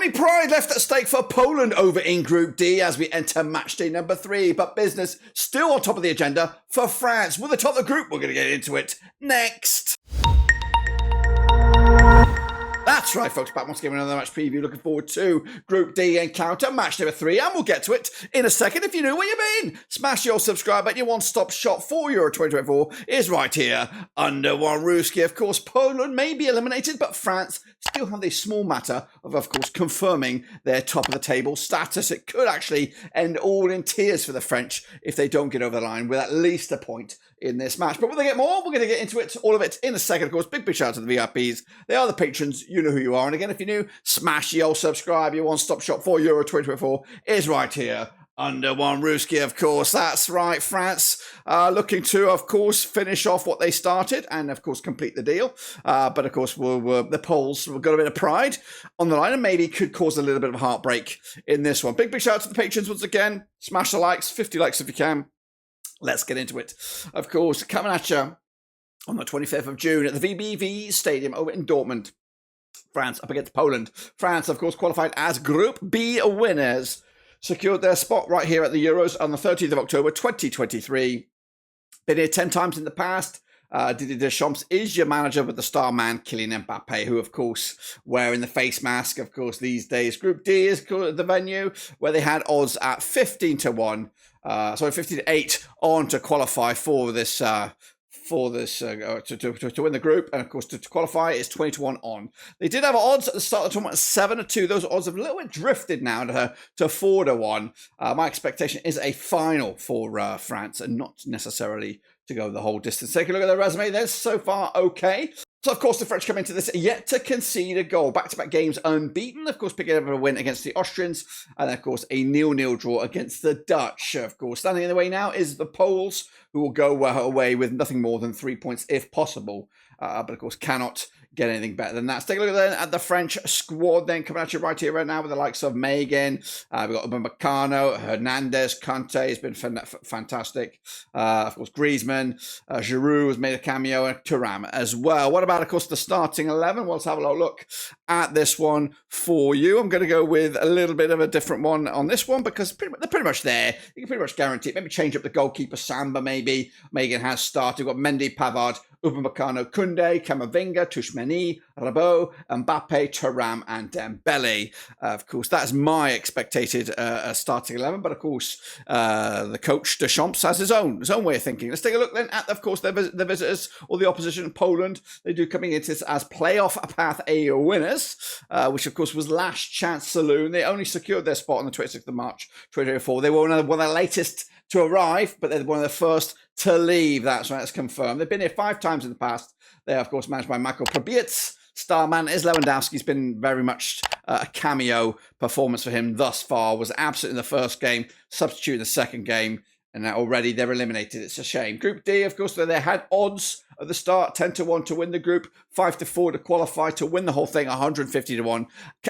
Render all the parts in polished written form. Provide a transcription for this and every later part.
only pride left at stake for Poland over in Group D as we enter match day number 3, but business still on top of the agenda for France. With the top of the group, we're going to get into it next. That's right, folks. Back once again with another match preview. Looking forward to Group D encounter, match number 3, and we'll get to it in a second. If you knew where you've been, smash your subscribe button. Your one-stop shop for Euro 2024 is right here under one Ruski. Of course, Poland may be eliminated, but France still have the small matter of course, confirming their top of the table status. It could actually end all in tears for the French if they don't get over the line with at least a point in this match. But will they get more? We're going to get into it, all of it, in a second. Of course, big shout out to the VIPs. They are the patrons. You know who you are. And again, if you're new, smash the old subscribe. Your one-stop shop for Euro 2024 is right here under one Ruski, of course. That's right, France looking to, of course, finish off what they started and, of course, complete the deal. But, of course, the Poles have got a bit of pride on the line and maybe could cause a little bit of heartbreak in this one. Big shout out to the patrons once again. Smash the likes, 50 likes if you can. Let's get into it. Of course, coming at you on the 25th of June at the VBV Stadium over in Dortmund. France up against Poland. France, of course, qualified as Group B winners. Secured their spot right here at the Euros on the 30th of October 2023. Been here 10 times in the past. Didier Deschamps is your manager with the star man, Kylian Mbappe, who, of course, wearing the face mask, of course, these days. Group D is the venue where they had odds at 15 to 1. 15 to 8 on to qualify for this to win the group, and of course to qualify is 20 to 1 on. They did have odds at the start of the tournament 7 to 2. Those odds have a little bit drifted now to 4 to 1. My expectation is a final for France and not necessarily to go the whole distance. Take a look at their resume. They're so far okay. So, of course, the French come into this yet to concede a goal. Back-to-back games unbeaten. Of course, picking up a win against the Austrians. And, of course, a 0-0 draw against the Dutch. Of course, standing in the way now is the Poles, who will go away with nothing more than 3 points if possible. But, of course, cannot get anything better than that. Let's take a look then at the French squad then coming at you right here, right now with the likes of Megan. We've got Upamecano, Hernandez, Kante has been fantastic. Of course, Griezmann, Giroud has made a cameo, and Thuram as well. What about, of course, the starting 11? Well, let's have a little look at this one for you. I'm going to go with a little bit of a different one on this one because they're pretty much there. You can pretty much guarantee it. Maybe change up the goalkeeper, Samba maybe. Megan has started. We've got Mendy, Pavard, Upamecano, Koundé, Camavinga, Tchouaméni, Rabiot, Mbappe, Thuram, and Dembele. Of course, that's my expected starting 11. But of course, the coach Deschamps has his own way of thinking. Let's take a look then at, of course, the visitors or the opposition, Poland. They do coming into this as playoff path A winners, which of course was Last Chance Saloon. They only secured their spot on the 26th of March 2024. They were one of the latest to arrive, but they're one of the first to leave. That's right, that's confirmed. They've been here 5 times in the past. They are, of course, managed by Michael Probierz. Starman is Lewandowski's been very much a cameo performance for him thus far. Was absent in the first game, substitute in the second game, and now already they're eliminated. It's a shame. Group D, of course, they had odds at the start, 10 to 1 to win the group, 5 to 4 to qualify, to win the whole thing, 150 to 1.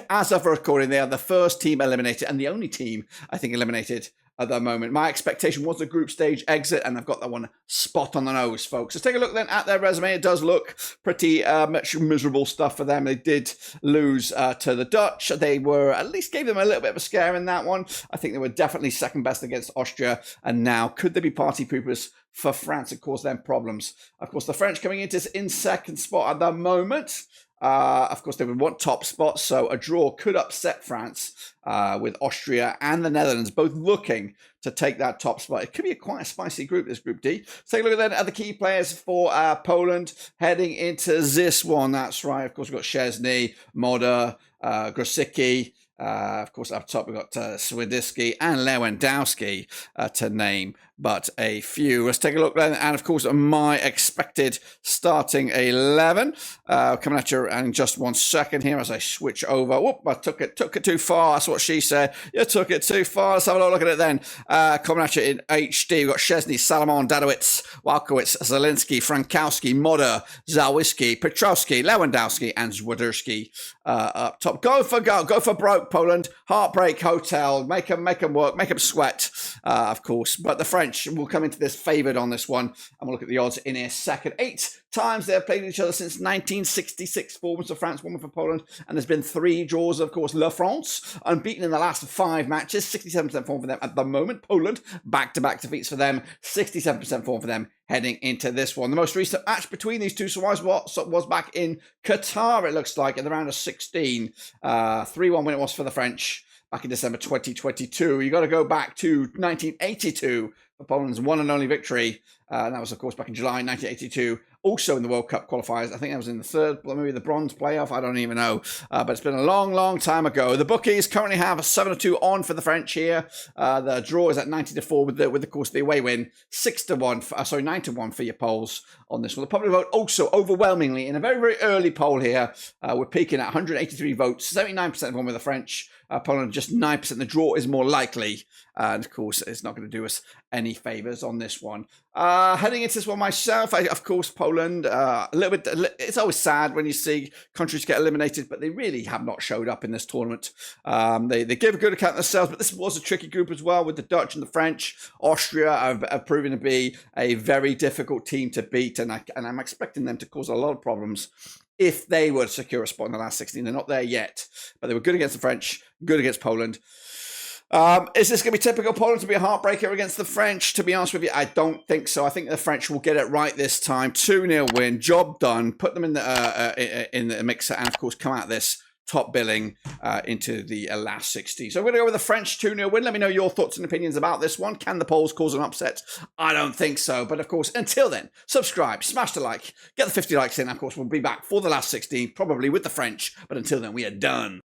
As of recording, they are the first team eliminated and the only team, I think, eliminated at that moment. My expectation was a group stage exit, and I've got that one spot on the nose, folks. Let's take a look then at their resume. It does look pretty much miserable stuff for them. They did lose to the Dutch. They were, at least gave them a little bit of a scare in that one. I think they were definitely second best against Austria, and now could they be party poopers for France and cause them problems? Of course, the French coming into this in second spot at the moment. Of course, they would want top spots, so a draw could upset France with Austria and the Netherlands both looking to take that top spot. It could be quite a spicy group, this Group D. Let's take a look then at the key players for Poland heading into this one. That's right. Of course, we've got Szczesny, Moder, Grosicki. Of course, up top, we've got Swiderski and Lewandowski to name but a few. Let's take a look then. And, of course, my expected starting 11. Coming at you in just 1 second here as I switch over. Whoop, I took it too far. That's what she said. You took it too far. Let's have a look at it then. Coming at you in HD, we've got Szczesny, Salomon, Dadowitz, Walkowicz, Zielinski, Frankowski, Moder, Zawiski, Petrowski, Lewandowski, and Swiderski up top. Go for broke, Poland. Heartbreak Hotel. Make them work. Make them sweat, of course. But the French French will come into this favoured on this one, and we'll look at the odds in a second. 8 times they've played each other since 1966. 4 wins for France, 1 win for Poland, and there's been 3 draws. Of course, La France unbeaten in the last 5 matches, 67% form for them at the moment. Poland, back-to-back defeats for them, 67% form for them heading into this one. The most recent match between these two was back in Qatar, it looks like, in the round of 16. 3-1 win it was for the French back in December 2022. You got to go back to 1982 for Poland's one and only victory. And that was, of course, back in July 1982. Also in the World Cup qualifiers. I think that was in the third, maybe the bronze playoff. I don't even know. But it's been a long, long time ago. The bookies currently have a 7-2 on for the French here. The draw is at 90-4 with of course, the away win. 9-1 for your Poles on this one. The public vote also overwhelmingly in a very, very early poll here. We're peaking at 183 votes. 79% one with the French. Poland just 9%. The draw is more likely. And of course, it's not going to do us any favours on this one. Heading into this one myself, of course, Poland, a little bit, it's always sad when you see countries get eliminated, but they really have not showed up in this tournament. They give a good account of themselves, but this was a tricky group as well with the Dutch and the French. Austria have proven to be a very difficult team to beat, and I'm expecting them to cause a lot of problems if they were to secure a spot in the last 16. They're not there yet, but they were good against the French, good against Poland. Is this going to be typical Poland to be a heartbreaker against the French? To be honest with you, I don't think so. I think the French will get it right this time. 2-0 win, job done. Put them in the mixer, and of course come out this top billing into the last 16. So I'm going to go with the French 2-0 win. Let me know your thoughts and opinions about this one. Can the Poles cause an upset? I don't think so. But of course, until then, subscribe, smash the like, get the 50 likes in. Of course, we'll be back for the last 16, probably with the French. But until then, we are done.